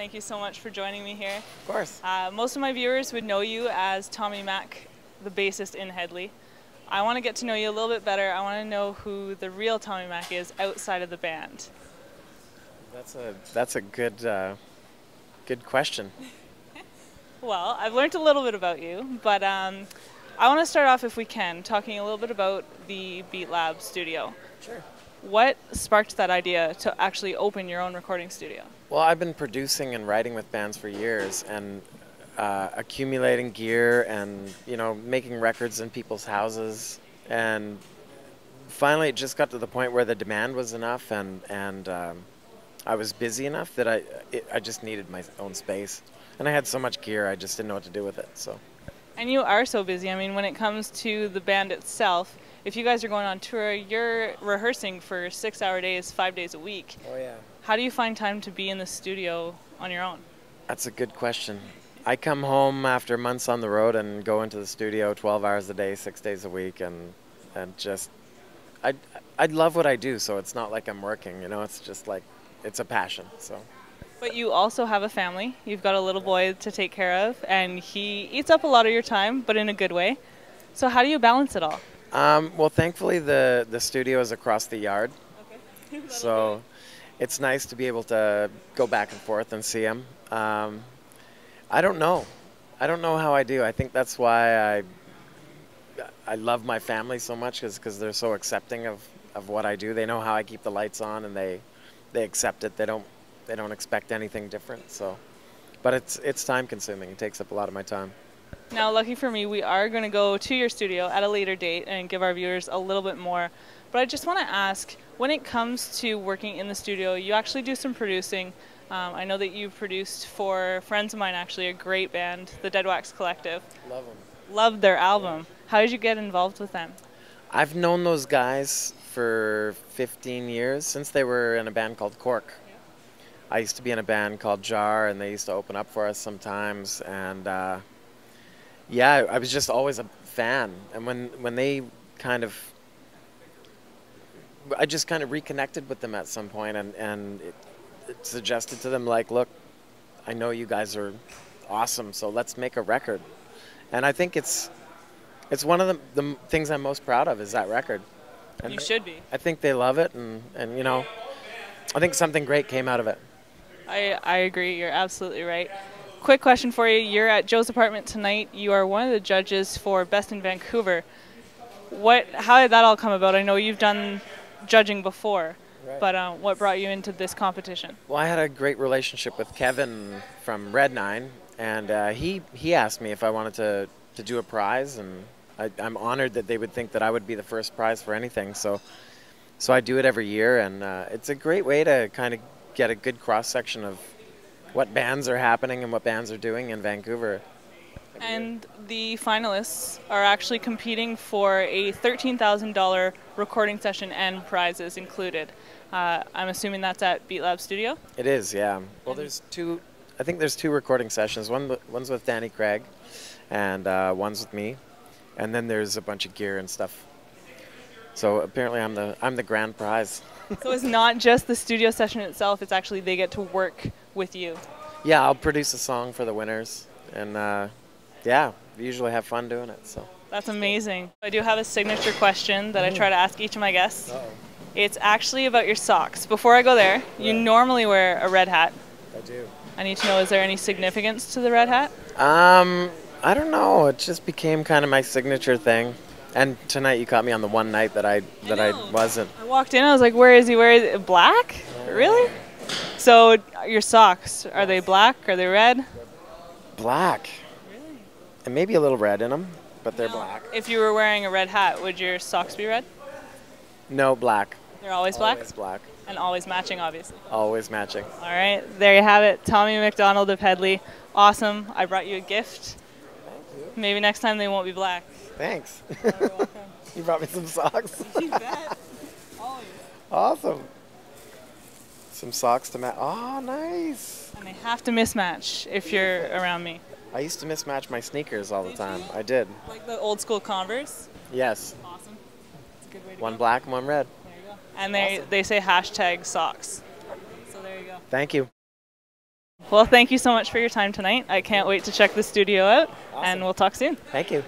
Thank you so much for joining me here. Of course. Most of my viewers would know you as Tommy Mac, the bassist in Hedley. I want to get to know you a little bit better. I want to know who the real Tommy Mac is outside of the band. That's a good question. Well, I've learned a little bit about you, but I want to start off, if we can, talking a little bit about the Beat Lab studio. Sure. What sparked that idea to actually open your own recording studio? Well, I've been producing and writing with bands for years, and accumulating gear, and making records in people's houses, and finally it just got to the point where the demand was enough, and I was busy enough that I just needed my own space, and I had so much gear I just didn't know what to do with it. So. And you are so busy. I mean, when it comes to the band itself, if you guys are going on tour, you're rehearsing for 6-hour days, 5 days a week. Oh yeah. How do you find time to be in the studio on your own? That's a good question. I come home after months on the road and go into the studio 12 hours a day, 6 days a week, and just I love what I do, so it's not like I'm working, it's just like it's a passion. So. But you also have a family. You've got a little boy to take care of, and he eats up a lot of your time, but in a good way. So how do you balance it all? Well, thankfully the studio is across the yard, Okay. so it's nice to be able to go back and forth and see him. I don't know how I do. I think that's why I love my family so much, because they're so accepting of what I do. They know how I keep the lights on, and they accept it. They don't expect anything different. So, but it's time consuming. It takes up a lot of my time. Now, lucky for me, we are going to go to your studio at a later date and give our viewers a little bit more. But I just want to ask, when it comes to working in the studio, you actually do some producing. I know that you've produced for friends of mine, actually, a great band, the Dead Wax Collective. Love them. Loved their album. How did you get involved with them? I've known those guys for 15 years, since they were in a band called Cork. I used to be in a band called Jar, and they used to open up for us sometimes, and yeah, I was just always a fan. And when they I just kind of reconnected with them at some point, and it suggested to them, like, look, I know you guys are awesome, so let's make a record. And I think it's one of the things I'm most proud of is that record. And You should be. I think they love it, and I think something great came out of it. I agree. You're absolutely right. Quick question for you. You're at Joe's apartment tonight. You are one of the judges for Best in Vancouver. How did that all come about? I know you've done judging before, right. But what brought you into this competition? Well, I had a great relationship with Kevin from Red 9, and he asked me if I wanted to do a prize, and I'm honored that they would think that I would be the first prize for anything. So I do it every year, and it's a great way to kind of get a good cross-section of what bands are happening and what bands are doing in Vancouver. And the finalists are actually competing for a $13,000 recording session and prizes included. I'm assuming that's at Beat Lab Studio? It is, yeah. Well, I think there's two recording sessions. One's with Danny Craig, and one's with me. And then there's a bunch of gear and stuff. So apparently I'm the grand prize. So it's not just the studio session itself, it's actually they get to work with you. Yeah, I'll produce a song for the winners, and yeah, we usually have fun doing it. So That's amazing. I do have a signature question that I try to ask each of my guests. Uh-oh. It's actually about your socks. Before I go there, you normally wear a red hat. I do. I need to know, is there any significance to the red hat? I don't know. It just became kind of my signature thing. And tonight you caught me on the one night that I wasn't. I walked in, I was like, where is he? Where is it? Black? Really? So your socks, are they black? Are they red? Black. Really? And maybe a little red in them, but they're black. If you were wearing a red hat, would your socks be red? No, black. They're always black? Always black. And always matching, obviously. Always matching. All right, there you have it. Tommy McDonald of Hedley. Awesome. I brought you a gift. Thank you. Maybe next time they won't be black. Thanks. You're welcome. You brought me some socks. You bet. Always. Awesome. Some socks to match. Oh, nice. And they have to mismatch if you're around me. I used to mismatch my sneakers all the time. I did. Like the old school Converse? Yes. Awesome. It's a good way to One go. black and one red. There you go. And they say hashtag socks. So there you go. Thank you. Well, thank you so much for your time tonight. I can't wait to check the studio out, Awesome. and we'll talk soon. Thank you.